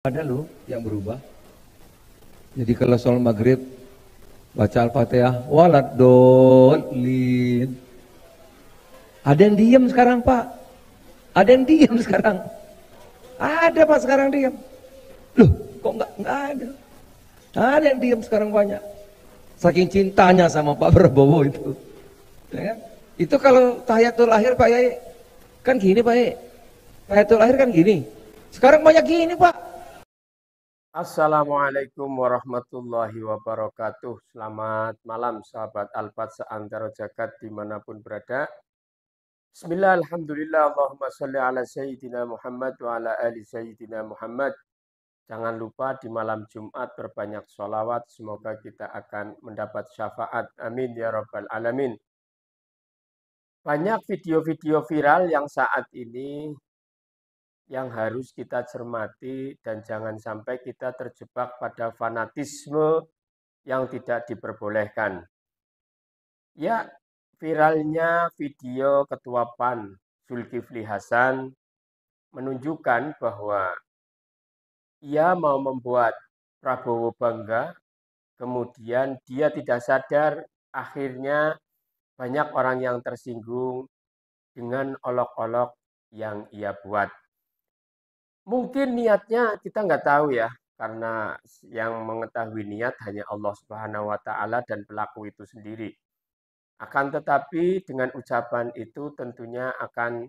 Ada loh yang berubah. Jadi kalau sholat maghrib baca Al-Fatihah, waladolin. Ada yang diem sekarang Pak. Ada yang diem sekarang. Ada Pak sekarang diem. Loh, kok nggak ada? Ada yang diem sekarang banyak. Saking cintanya sama Pak Prabowo itu. Ya kan? Itu kalau tahiyatul akhir Pak Yai, kan gini Pak Yai. Tahiyatul akhir kan gini. Sekarang banyak gini Pak. Assalamualaikum warahmatullahi wabarakatuh. Selamat malam sahabat Alfat seantero jagat dimanapun berada. Bismillah, alhamdulillah, Allahumma sholli ala Sayyidina Muhammad wa ala ali Sayyidina Muhammad. Jangan lupa di malam Jumat berbanyak sholawat. Semoga kita akan mendapat syafaat. Amin ya rabbal alamin. Banyak video-video viral yang saat ini yang harus kita cermati dan jangan sampai kita terjebak pada fanatisme yang tidak diperbolehkan. Ya, viralnya video Ketua PAN Zulkifli Hasan menunjukkan bahwa ia mau membuat Prabowo bangga, kemudian dia tidak sadar akhirnya banyak orang yang tersinggung dengan olok-olok yang ia buat. Mungkin niatnya kita nggak tahu ya, karena yang mengetahui niat hanya Allah Subhanahu wa Ta'ala dan pelaku itu sendiri. Akan tetapi dengan ucapan itu tentunya akan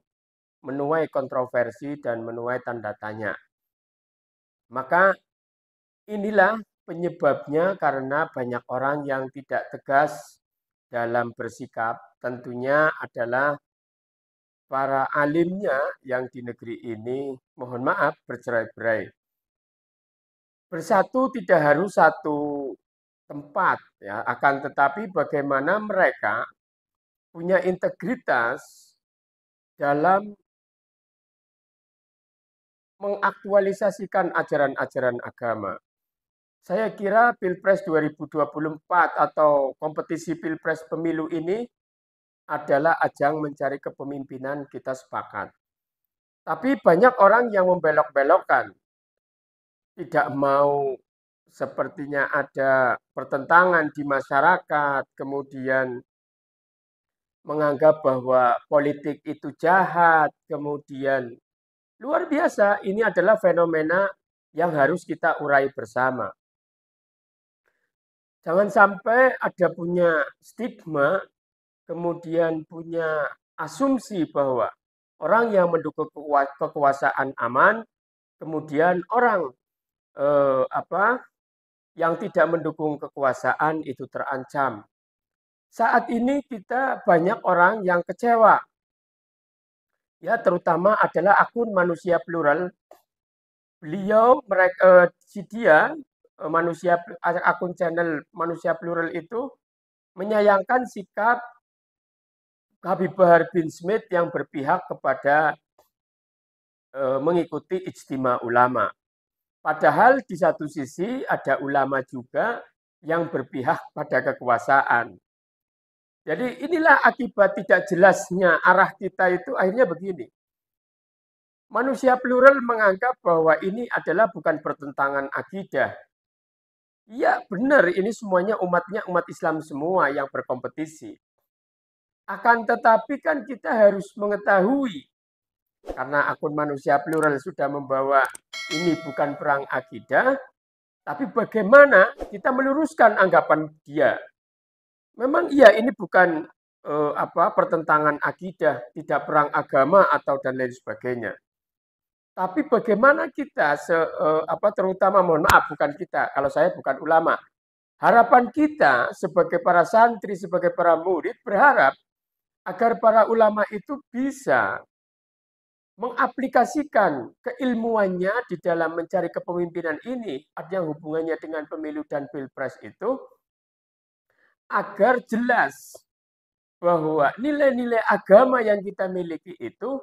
menuai kontroversi dan menuai tanda tanya. Maka inilah penyebabnya karena banyak orang yang tidak tegas dalam bersikap, tentunya adalah para alimnya yang di negeri ini, mohon maaf, bercerai-berai. Bersatu tidak harus satu tempat, ya, akan tetapi bagaimana mereka punya integritas dalam mengaktualisasikan ajaran-ajaran agama. Saya kira Pilpres 2024 atau kompetisi Pilpres pemilu ini adalah ajang mencari kepemimpinan, kita sepakat. Tapi banyak orang yang membelok-belokkan, tidak mau, sepertinya ada pertentangan di masyarakat, kemudian menganggap bahwa politik itu jahat, kemudian luar biasa. Ini adalah fenomena yang harus kita urai bersama. Jangan sampai ada punya stigma, kemudian punya asumsi bahwa orang yang mendukung kekuasaan aman, kemudian orang yang tidak mendukung kekuasaan itu terancam. Saat ini kita banyak orang yang kecewa, ya, terutama adalah akun manusia plural. Beliau, dia manusia, akun channel manusia plural itu menyayangkan sikap Habib Bahar bin Smith yang berpihak kepada mengikuti ijtima ulama. Padahal di satu sisi ada ulama juga yang berpihak pada kekuasaan. Jadi inilah akibat tidak jelasnya arah kita itu akhirnya begini. Manusia plural menganggap bahwa ini adalah bukan pertentangan akidah. Ya benar, ini semuanya umatnya umat Islam semua yang berkompetisi. Akan tetapi kan kita harus mengetahui, karena akun manusia plural sudah membawa ini bukan perang akidah, tapi bagaimana kita meluruskan anggapan dia. Memang iya ini bukan pertentangan akidah, tidak perang agama atau dan lain sebagainya. Tapi bagaimana kita terutama mohon maaf bukan kita, kalau saya bukan ulama. Harapan kita sebagai para santri, sebagai para murid berharap agar para ulama itu bisa mengaplikasikan keilmuannya di dalam mencari kepemimpinan ini, yang hubungannya dengan pemilu dan pilpres itu, agar jelas bahwa nilai-nilai agama yang kita miliki itu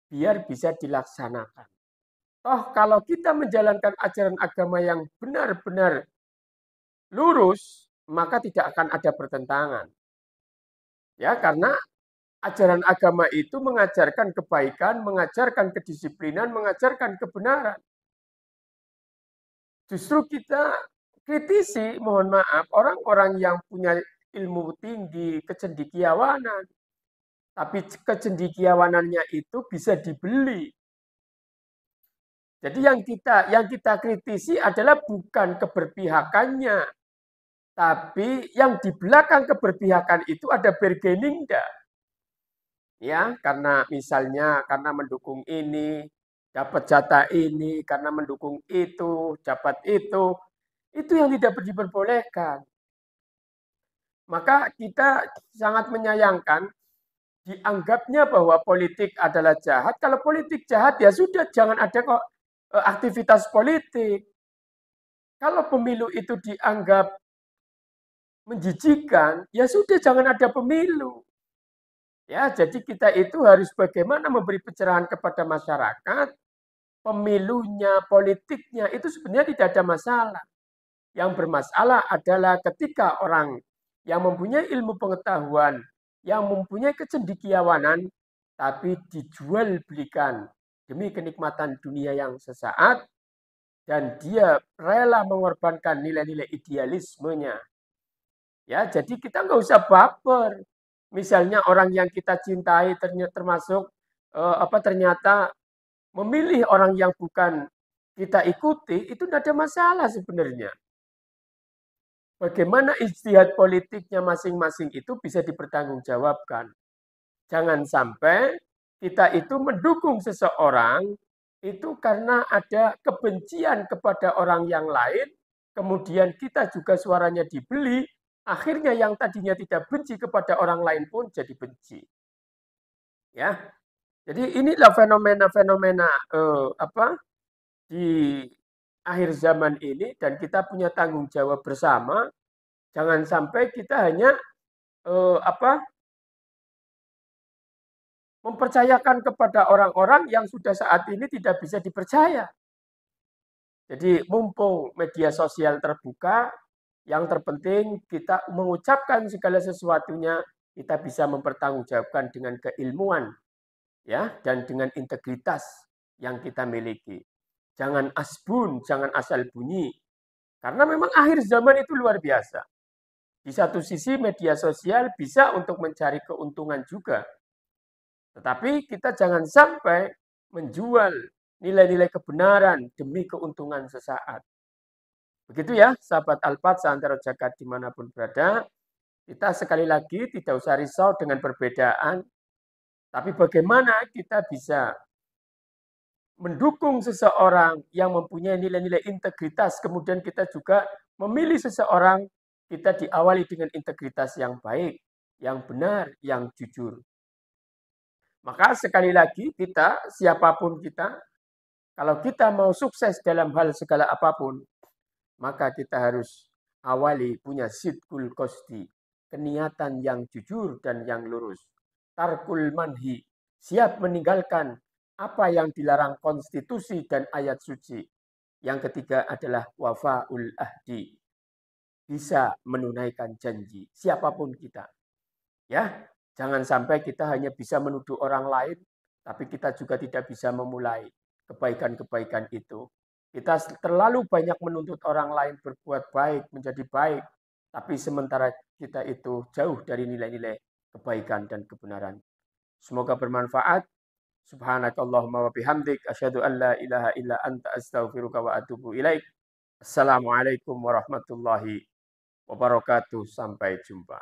biar bisa dilaksanakan. Toh kalau kita menjalankan ajaran agama yang benar-benar lurus, maka tidak akan ada pertentangan. Ya, karena ajaran agama itu mengajarkan kebaikan, mengajarkan kedisiplinan, mengajarkan kebenaran. Justru kita kritisi, mohon maaf, orang-orang yang punya ilmu tinggi, kecendekiawanan, tapi kecendekiawanannya itu bisa dibeli. Jadi yang kita kritisi adalah bukan keberpihakannya, tapi yang di belakang keberpihakan itu ada bargaining. Ya, karena misalnya karena mendukung ini, dapat jatah ini, karena mendukung itu, dapat itu yang tidak diperbolehkan. Maka kita sangat menyayangkan dianggapnya bahwa politik adalah jahat. Kalau politik jahat ya sudah jangan ada kok aktivitas politik. Kalau pemilu itu dianggap menjijikan, ya sudah jangan ada pemilu. Ya, jadi kita itu harus bagaimana memberi pencerahan kepada masyarakat, pemilunya, politiknya itu sebenarnya tidak ada masalah. Yang bermasalah adalah ketika orang yang mempunyai ilmu pengetahuan, yang mempunyai kecendekiawanan, tapi dijual belikan demi kenikmatan dunia yang sesaat, dan dia rela mengorbankan nilai-nilai idealismenya. Ya, jadi kita nggak usah baper. Misalnya orang yang kita cintai termasuk ternyata memilih orang yang bukan kita ikuti, itu tidak ada masalah sebenarnya. Bagaimana ijtihad politiknya masing-masing itu bisa dipertanggungjawabkan. Jangan sampai kita itu mendukung seseorang itu karena ada kebencian kepada orang yang lain, kemudian kita juga suaranya dibeli, akhirnya yang tadinya tidak benci kepada orang lain pun jadi benci. Ya, jadi inilah fenomena-fenomena di akhir zaman ini dan kita punya tanggung jawab bersama. Jangan sampai kita hanya mempercayakan kepada orang-orang yang sudah saat ini tidak bisa dipercaya. Jadi mumpung media sosial terbuka, yang terpenting kita mengucapkan segala sesuatunya kita bisa mempertanggungjawabkan dengan keilmuan ya dan dengan integritas yang kita miliki. Jangan asbun, jangan asal bunyi. Karena memang akhir zaman itu luar biasa. Di satu sisi media sosial bisa untuk mencari keuntungan juga. Tetapi kita jangan sampai menjual nilai-nilai kebenaran demi keuntungan sesaat. Begitu ya, sahabat Alphard seantero jagat dimanapun berada. Kita sekali lagi tidak usah risau dengan perbedaan. Tapi bagaimana kita bisa mendukung seseorang yang mempunyai nilai-nilai integritas. Kemudian kita juga memilih seseorang, kita diawali dengan integritas yang baik, yang benar, yang jujur. Maka sekali lagi kita, siapapun kita, kalau kita mau sukses dalam hal segala apapun, maka kita harus awali punya sidqul qasdi, keniatan yang jujur dan yang lurus. Tarkul manhi, siap meninggalkan apa yang dilarang konstitusi dan ayat suci. Yang ketiga adalah wafaul ahdi, bisa menunaikan janji, siapapun kita. Ya, jangan sampai kita hanya bisa menuduh orang lain, tapi kita juga tidak bisa memulai kebaikan-kebaikan itu. Kita terlalu banyak menuntut orang lain berbuat baik, menjadi baik, tapi sementara kita itu jauh dari nilai-nilai kebaikan dan kebenaran. Semoga bermanfaat. Subhanakallahumma wa bihamdik asyhadu an la ilaha illa anta astaghfiruka wa atubu ilaik. Assalamualaikum warahmatullahi wabarakatuh. Sampai jumpa.